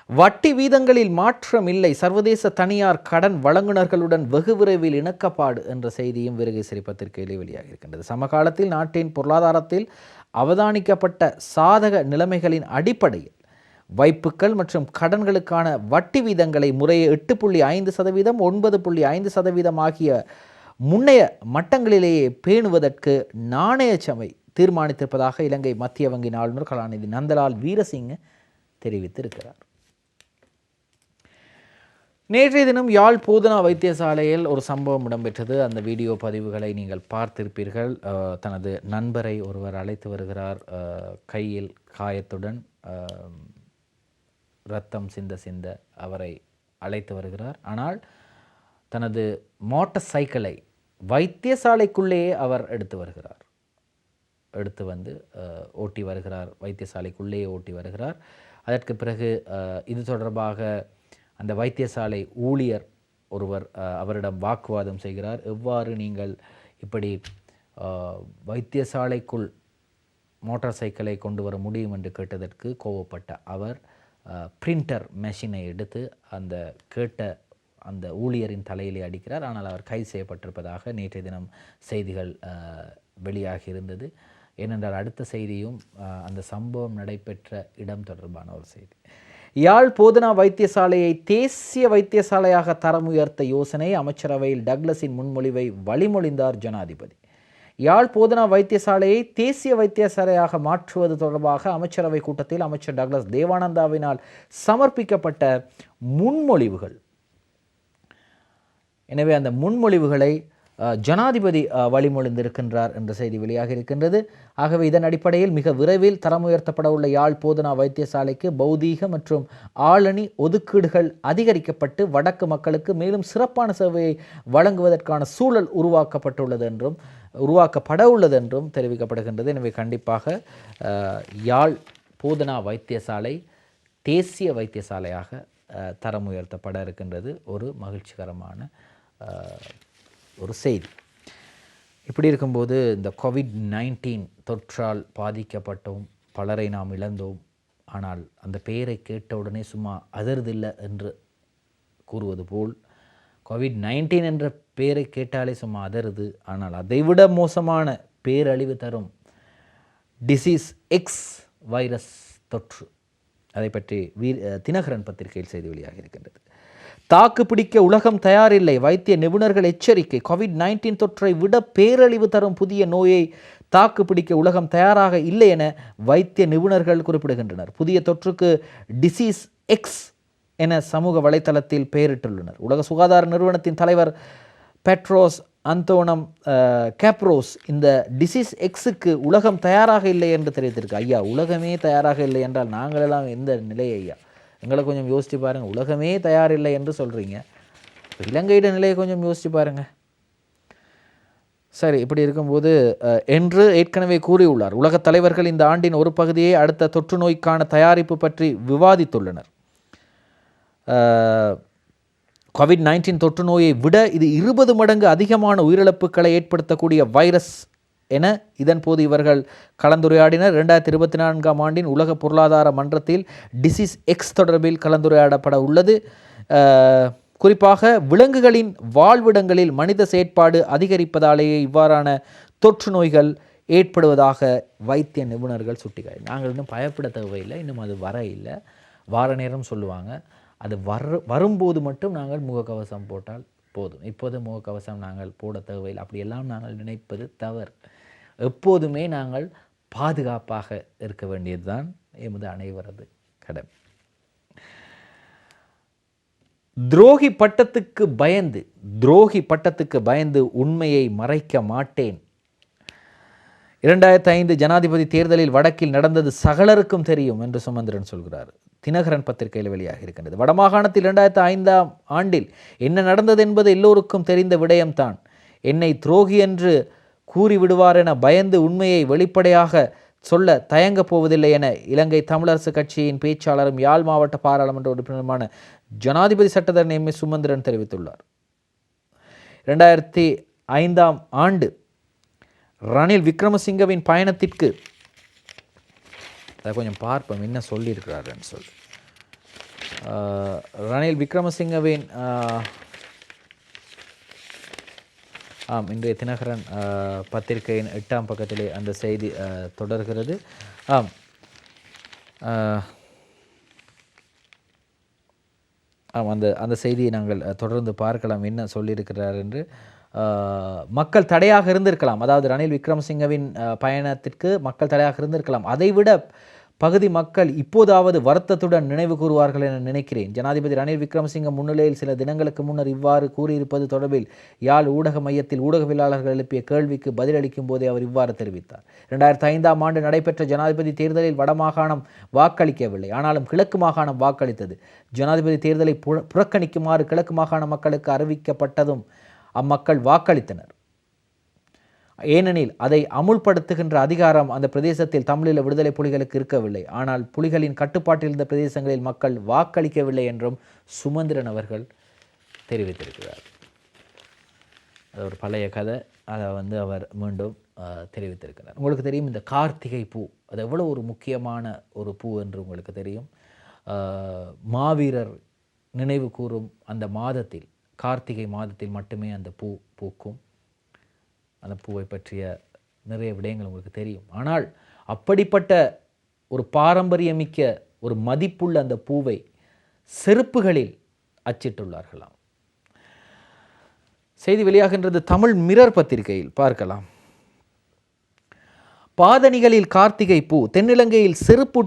வட்டி வீதங்களில் மாற்றம் இல்லை, சர்வதேச தனியார் கடன் வழங்குனர்களுடன் வெகு விரைவில் இணக்கப்பாடு என்ற செய்தியும் வீரகேசரி பத்திரிகையிலே வெளியாக இருக்கின்றது. சமகாலத்தில் நாட்டின் பொருளாதாரத்தில் அவதானிக்கப்பட்ட சாதக நிலைமைகளின் அடிப்படையில் வைப்புக்கள் மற்றும் கடன்களுக்கான வட்டி வீதங்களை முறையே 8.5%, 9.5% ஆகிய முன்னைய மட்டங்களிலேயே பேணுவதற்கு நாணய சபை தீர்மானித்திருப்பதாக இலங்கை மத்திய வங்கியின் ஆளுநர் கலாநிதி நந்தலால் வீரசிங்க தெரிவித்திருக்கிறார். நேற்றைய தினம் யாழ் போதனா வைத்தியசாலையில் ஒரு சம்பவம் இடம்பெற்றது. அந்த வீடியோ பதிவுகளை நீங்கள் பார்த்திருப்பீர்கள். தனது நண்பரை ஒருவர் அழைத்து வருகிறார், கையில் காயத்துடன் இரத்தம் சிந்த அவரை அழைத்து வருகிறார். ஆனால் தனது மோட்டார் சைக்கிளை வைத்தியசாலைக்குள்ளேயே அவர் எடுத்து வந்து ஓட்டி வருகிறார். வைத்தியசாலைக்குள்ளேயே ஓட்டி வருகிறார். அதற்கு பிறகு இது தொடர்பாக அந்த வைத்தியசாலை ஊழியர் ஒருவர் அவரிடம் வாக்குவாதம் செய்கிறார். எவ்வாறு நீங்கள் இப்படி வைத்தியசாலைக்குள் மோட்டார் சைக்கிளை கொண்டு வர முடியும் என்று கேட்டதற்கு கோபப்பட்ட அவர் பிரிண்டர் மெஷினை எடுத்து அந்த ஊழியரின் தலையிலே அடிக்கிறார். ஆனால் அவர் கைது செய்யப்பட்டிருப்பதாக நேற்றைய தினம் செய்திகள் வெளியாகி இருந்தது. ஏனென்றால் அடுத்த செய்தியும் அந்த சம்பவம் நடைபெற்ற இடம் தொடர்பான ஒரு செய்தி. யாழ் போதனா வைத்தியசாலையை தேசிய வைத்தியசாலையாக தரம் உயர்த்த யோசனை, அமைச்சரவையில் டக்ளஸின் முன்மொழிவை வழிமொழிந்தார் ஜனாதிபதி. யாழ் போதனா வைத்தியசாலையை தேசிய வைத்தியசாலையாக மாற்றுவது தொடர்பாக அமைச்சரவை கூட்டத்தில் அமைச்சர் டக்ளஸ் தேவானந்தாவினால் சமர்ப்பிக்கப்பட்ட முன்மொழிவுகள். எனவே அந்த முன்மொழிவுகளை ஜனாதிபதி வழிமொழிந்திருக்கின்றார் என்ற செய்தி வெளியாக இருக்கின்றது. ஆகவே இதன் அடிப்படையில் மிக விரைவில் தரம் உயர்த்தப்பட உள்ள யாழ் போதனா வைத்தியசாலைக்கு பௌதீக மற்றும் ஆளணி ஒதுக்கீடுகள் அதிகரிக்கப்பட்டு வடக்கு மக்களுக்கு மேலும் சிறப்பான சேவையை வழங்குவதற்கான சூழல் உருவாக்கப்பட உள்ளது என்றும் தெரிவிக்கப்படுகின்றது. எனவே கண்டிப்பாக யாழ் போதனா வைத்தியசாலை தேசிய வைத்தியசாலையாக தரம் உயர்த்தப்பட இருக்கின்றது. ஒரு மகிழ்ச்சிகரமான ஒரு செய்தி. இப்படி இருக்கும்போது இந்த COVID-19 தொற்றால் பாதிக்கப்பட்டோம், பலரை நாம் இழந்தோம். ஆனால் அந்த பெயரை கேட்டவுடனே சும்மா அதிர்தில்லை என்று கூறுவது போல் COVID-19 என்ற பெயரை கேட்டாலே சும்மா அதருது. ஆனால் அதைவிட மோசமான பேரழிவு தரும் டிசீஸ் எக்ஸ் வைரஸ் தொற்று, அதை பற்றி தினகரன் பத்திரிகையில் செய்தி வெளியாக இருக்கின்றது. தாக்கு பிடிக்க உலகம் தயாரில்லை, வைத்திய நிபுணர்கள் எச்சரிக்கை. COVID-19 தொற்றை விட பேரழிவு தரும் புதிய நோயை தாக்கு பிடிக்க உலகம் தயாராக இல்லை என வைத்திய நிபுணர்கள் குறிப்பிடுகின்றனர். புதிய தொற்றுக்கு டிசீஸ் எக்ஸ் என சமூக வலைத்தளத்தில் பெயரிட்டுள்ளனர். உலக சுகாதார நிறுவனத்தின் தலைவர் பெட்ரோஸ் அந்தோனம் கேப்ரோஸ் இந்த டிசீஸ் எக்ஸுக்கு உலகம் தயாராக இல்லை என்று தெரிவித்திருக்கு. ஐயா, உலகமே தயாராக இல்லை என்றால் நாங்களெல்லாம் எந்த நிலை ஐயா? எங்களை கொஞ்சம் யோசித்து பாருங்கள். உலகமே தயாரில்லை என்று சொல்கிறீங்க, இலங்கையிட நிலையை கொஞ்சம் யோசித்து பாருங்கள். சரி, இப்படி இருக்கும்போது என்று ஏற்கனவே கூறியுள்ளார். உலகத் தலைவர்கள் இந்த ஆண்டின் ஒரு பகுதியை அடுத்த தொற்று நோய்க்கான தயாரிப்பு பற்றி விவாதித்துள்ளனர். கோவிட்-19 தொற்று நோயை விட இது 20 மடங்கு அதிகமான உயிரிழப்புகளை ஏற்படுத்தக்கூடிய வைரஸ் என இதன்போது இவர்கள் கலந்துரையாடினர். 2024ஆம் ஆண்டின் உலக பொருளாதார மன்றத்தில் டிசீஸ் எக்ஸ் தொடர்பில் கலந்துரையாடப்பட உள்ளது. குறிப்பாக விலங்குகளின் வாழ்விடங்களில் மனித செயற்பாடு அதிகரிப்பதாலேயே இவ்வாறான தொற்று நோய்கள் ஏற்படுவதாக வைத்திய நிபுணர்கள் சுட்டிக்காட்டி. நாங்கள் இன்னும் பயப்பட தேவையில்லை, இன்னும் அது வர இல்லை, வார நேரம் சொல்லுவாங்க. அது வரும்போது மட்டும் நாங்கள் முகக்கவசம் போட்டால் போதும். இப்போது முகக்கவசம் நாங்கள் போட தேவையில்லை, அப்படியெல்லாம் நாங்கள் நினைப்பது தவறு. எப்போதுமே நாங்கள் பாதுகாப்பாக இருக்க வேண்டியது தான் எமது அனைவரது கடமை. துரோகி பட்டத்துக்கு பயந்து உண்மையை மறைக்க மாட்டேன். 2005 ஜனாதிபதி தேர்தலில் வடக்கில் நடந்தது சகலருக்கும் தெரியும் என்று சுமந்திரன் சொல்கிறார். தினகரன் பத்திரிகையில் வெளியாக இருக்கின்றது. வடமாகாணத்தில் 2005ஆம் ஆண்டில் என்ன நடந்தது என்பது எல்லோருக்கும் தெரிந்த விடயம்தான். என்னை துரோகி என்று கூறிவிடுவார் என பயந்து உண்மையை வெளிப்படையாக சொல்ல தயங்கப் போவதில்லை என இலங்கை தமிழரசு கட்சியின் பேச்சாளரும் யாழ் மாவட்ட பாராளுமன்ற உறுப்பினருமான ஜனாதிபதி சட்டத்தரணி எம். சுமந்திரன் தெரிவித்துள்ளார். 2005ஆம் ஆண்டு ரணில் விக்ரமசிங்கவின் பயணத்திற்கு அதை கொஞ்சம் பார்ப்போம் என்ன சொல்லியிருக்கிறாருன்னு சொல்லி. ரணில் விக்ரமசிங்கவின் இன்றைய தினகரன் பத்திரிகையின் 8ஆம் பக்கத்திலே அந்த செய்தி தொடர்கிறது. அந்த செய்தியை நாங்கள் தொடர்ந்து பார்க்கலாம் என்ன சொல்லியிருக்கிறார் என்று. மக்கள் தடையாக இருந்திருக்கலாம், அதாவது ரணில் விக்ரமசிங்கவின் பயணத்திற்கு மக்கள் தடையாக இருந்திருக்கலாம். அதைவிட பகுதி மக்கள் இப்போதாவது வருத்தத்துடன் நினைவு கூறுவார்கள் என நினைக்கிறேன். ஜனாதிபதி ரணில் விக்ரமசிங்க முன்னிலையில் சில தினங்களுக்கு முன்னர் இவ்வாறு கூறியிருப்பது தொடர்பில் யாழ் ஊடக மையத்தில் ஊடகவியலாளர்கள் எழுப்பிய கேள்விக்கு பதிலளிக்கும் போதே அவர் இவ்வாறு தெரிவித்தார். 2005ஆம் ஆண்டு நடைபெற்ற ஜனாதிபதி தேர்தலில் வடமாகாணம் வாக்களிக்கவில்லை, ஆனாலும் கிழக்கு மாகாணம் வாக்களித்தது. ஜனாதிபதி தேர்தலை புறக்கணிக்குமாறு கிழக்கு மாகாண மக்களுக்கு அறிவிக்கப்பட்டதும் அம்மக்கள் வாக்களித்தனர். ஏனெனில் அதை அமுல்படுத்துகின்ற அதிகாரம் அந்த பிரதேசத்தில் தமிழீழ விடுதலை புலிகளுக்கு இருக்கவில்லை. ஆனால் புலிகளின் கட்டுப்பாட்டில் இருந்த பிரதேசங்களில் மக்கள் வாக்களிக்கவில்லை என்றும் சுமந்திரன் அவர்கள் தெரிவித்திருக்கிறார். அது ஒரு பழைய கதை, அதை அவர் மீண்டும் தெரிவித்திருக்கிறார். உங்களுக்கு தெரியும் இந்த கார்த்திகை பூ அது எவ்வளோ ஒரு முக்கியமான ஒரு பூ என்று உங்களுக்கு தெரியும். மாவீரர் நினைவு கூறும் அந்த மாதத்தில், கார்த்திகை மாதத்தில் மட்டுமே அந்த பூ பூக்கும். அந்த பூவை பற்றிய நிறைய விடயங்கள் உங்களுக்கு தெரியும். ஆனால் அப்படிப்பட்ட ஒரு பாரம்பரியமிக்க ஒரு மதிப்புள்ள அந்த பூவை செருப்புகளில் அச்சிட்டுள்ளார்களாம். செய்தி வெளியாகின்றது தமிழ் மிரர் பத்திரிகையில் பார்க்கலாம். பாதணிகளில் கார்த்திகை பூ. தென்னிலங்கையில் செருப்பு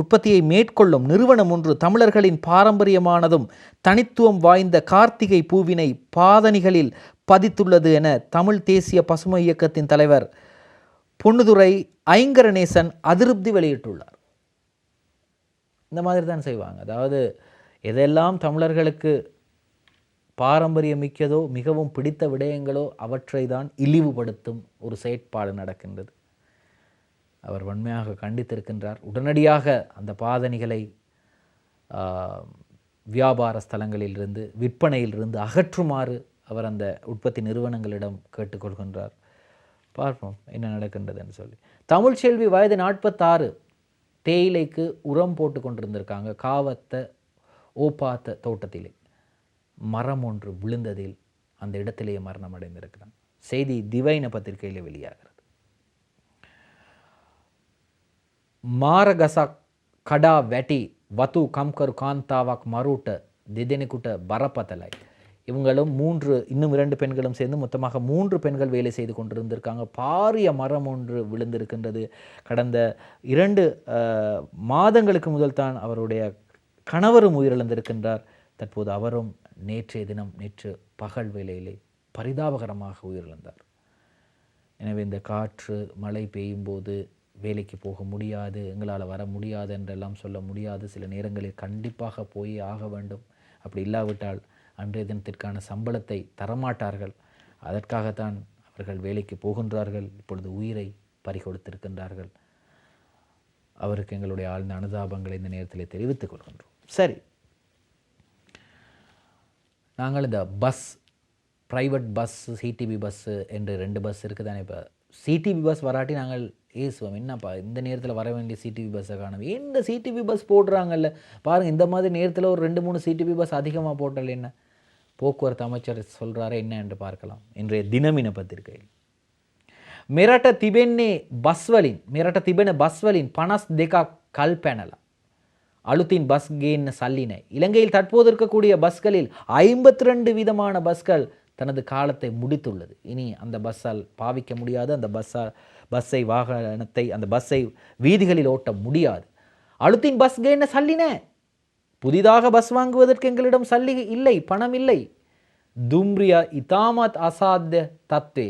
உற்பத்தியை மேற்கொள்ளும் நிறுவனம் ஒன்று தமிழர்களின் பாரம்பரியமானதும் தனித்துவம் வாய்ந்த கார்த்திகை பூவினை பாதணிகளில் பதித்துள்ளது என தமிழ் தேசிய பசுமை இயக்கத்தின் தலைவர் பொன்னுதுரை ஐங்கரநேசன் அதிருப்தி வெளியிட்டுள்ளார். இந்த மாதிரி தான் செய்வாங்க. அதாவது எதெல்லாம் தமிழர்களுக்கு பாரம்பரியமிக்கதோ மிகவும் பிடித்த விடயங்களோ அவற்றை தான் இழிவுபடுத்தும் ஒரு செயற்பாடு நடக்கின்றது. அவர் வன்மையாக கண்டித்திருக்கின்றார். உடனடியாக அந்த பாதணிகளை வியாபார ஸ்தலங்களிலிருந்து விற்பனையிலிருந்து அகற்றுமாறு அவர் அந்த உற்பத்தி நிறுவனங்களிடம் கேட்டுக்கொள்கின்றார். பார்ப்போம் என்ன நடக்கின்றது என்று சொல்லி. தமிழ்ச்செல்வி வயது 46 தேயிலைக்கு உரம் போட்டு கொண்டிருந்திருக்காங்க. காவத்த ஓப்பாத்த தோட்டத்திலே மரம் ஒன்று விழுந்ததில் அந்த இடத்திலேயே மரணம் அடைந்திருக்கிறாங்க. செய்தி திவைன பத்திரிகையிலே வெளியாகிறது. මාරගසක් කඩා වැටි වතු කම්කරු කාන්තාවක් මරුට දෙදෙනෙකුට බරපතලයි. இவங்களும் இன்னும் 2 பெண்களும் சேர்ந்து மொத்தமாக 3 பெண்கள் வேலை செய்து கொண்டிருந்திருக்காங்க. பாரிய மரம் ஒன்று விழுந்திருக்கின்றது. கடந்த 2 மாதங்களுக்கு முதல் தான் அவருடைய கணவரும் உயிரிழந்திருக்கின்றார். தற்போது அவரும் நேற்று பகல் வேளையிலே பரிதாபகரமாக உயிரிழந்தார். எனவே இந்த காற்று மழை பெய்யும் போது வேலைக்கு போக முடியாது, எங்களால் வர முடியாது என்றெல்லாம் சொல்ல முடியாது. சில நேரங்களில் கண்டிப்பாக போய் ஆக வேண்டும். அப்படி இல்லாவிட்டால் அன்றைய தினத்திற்கான சம்பளத்தை தரமாட்டார்கள். அதற்காகத்தான் அவர்கள் வேலைக்கு போகின்றார்கள், இப்பொழுது உயிரை பறிகொடுத்திருக்கின்றார்கள். அவருக்கு எங்களுடைய ஆழ்ந்த அனுதாபங்களை இந்த நேரத்தில் தெரிவித்துக் கொள்கின்றோம். சரி, நாங்கள் இந்த bus, private bus, CDP bus என்று 2 பஸ் இருக்குது தானே. இப்போ சிடிபி பஸ் வராட்டி நாங்கள் ஏசுவோம், என்னப்பா இந்த நேரத்தில் வர வேண்டிய சிடிபி பஸ்ஸை காணும், இந்த சிடிபி பஸ் போடுறாங்கல்ல பாருங்கள், இந்த மாதிரி நேரத்தில் ஒரு 2-3 சிடிபி பஸ் அதிகமாக போட்டால் என்ன. போக்குவரத்து அமைச்சர் சொல்கிறாரே என்ன என்று பார்க்கலாம் இன்றைய தினமின பத்திரிகையில். මෙරට තිබෙන්නේ බස් වලින් 52ක් කල් පැනලා அலுத்தின் பஸ் கேன்னு சல்லினை. இலங்கையில் தற்போது இருக்கக்கூடிய பஸ்களில் 52 விதமான பஸ்கள் தனது காலத்தை முடித்துள்ளது. இனி அந்த பஸ்ஸால் பாவிக்க முடியாது, அந்த பஸ்ஸை வீதிகளில் ஓட்ட முடியாது. அலுத்தின் பஸ் கேன்னு சல்லின, புதிதாக பஸ் வாங்குவதற்கு எங்களிடம் சல்லி இல்லை, பணம் இல்லை. தும்ரியா இதாமத் அசாத்திய தத்வே,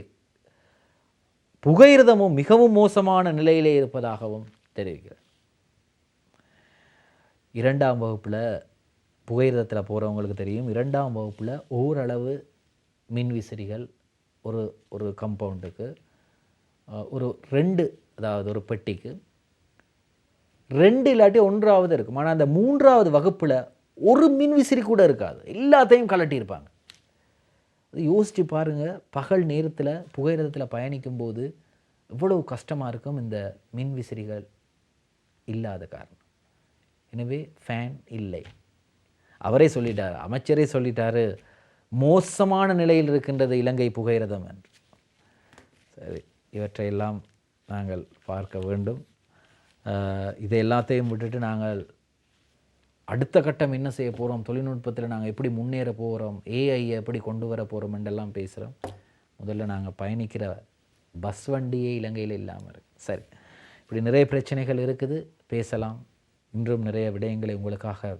புகையிரதமும் மிகவும் மோசமான நிலையிலே இருப்பதாகவும் தெரிவிக்கிறார். 2ஆம் வகுப்பில் புகையிரதத்தில் போகிறவங்களுக்கு தெரியும், 2ஆம் வகுப்பில் ஓரளவு மின்விசிறிகள் ஒரு கம்பவுண்டுக்கு ஒரு 2, அதாவது ஒரு பெட்டிக்கு 2 இல்லாட்டி 1ஆவது இருக்கும். ஆனால் அந்த 3ஆவது வகுப்பில் ஒரு மின்விசிறி கூட இருக்காது, எல்லாத்தையும் கலட்டியிருப்பாங்க. யோசித்து பாருங்கள், பகல் நேரத்தில் புகையிரதத்தில் பயணிக்கும்போது எவ்வளவு கஷ்டமாக இருக்கும் இந்த மின்விசிறிகள் இல்லாத காரணம். எனவே ஃபேன் இல்லை. அவரே சொல்லிட்டார், அமைச்சரே சொல்லிட்டாரு, மோசமான நிலையில் இருக்கின்றது இலங்கை புகையிரதம் என்று. சரி, இவற்றையெல்லாம் நாங்கள் பார்க்க வேண்டும். இதை எல்லாத்தையும் விட்டுட்டு நாங்கள் அடுத்த கட்டம் என்ன செய்ய போகிறோம், தொழில்நுட்பத்தில் நாங்கள் எப்படி முன்னேற போகிறோம், ஏஐ எப்படி கொண்டு வர போகிறோம் என்றெல்லாம் பேசுகிறோம். முதல்ல நாங்கள் பயணிக்கிற பஸ் வண்டியே இலங்கையில் இல்லாமல் இருக்குது. சரி, இப்படி நிறைய பிரச்சனைகள் இருக்குது, பேசலாம். இன்றும் நிறைய விடயங்களை உங்களுக்காக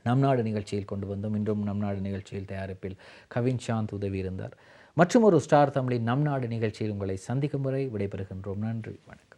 நம் நாடு நிகழ்ச்சியில் கொண்டு வந்தோம். இன்றும் நம் நாடு நிகழ்ச்சியில் தயாரிப்பில் கவின் சாந்த் உதவி இருந்தார். மற்றும் ஒரு ஸ்டார் தமிழின் நம் நாடு நிகழ்ச்சியில் உங்களை சந்திக்கும் வரை விடைபெறுகின்றோம். நன்றி, வணக்கம்.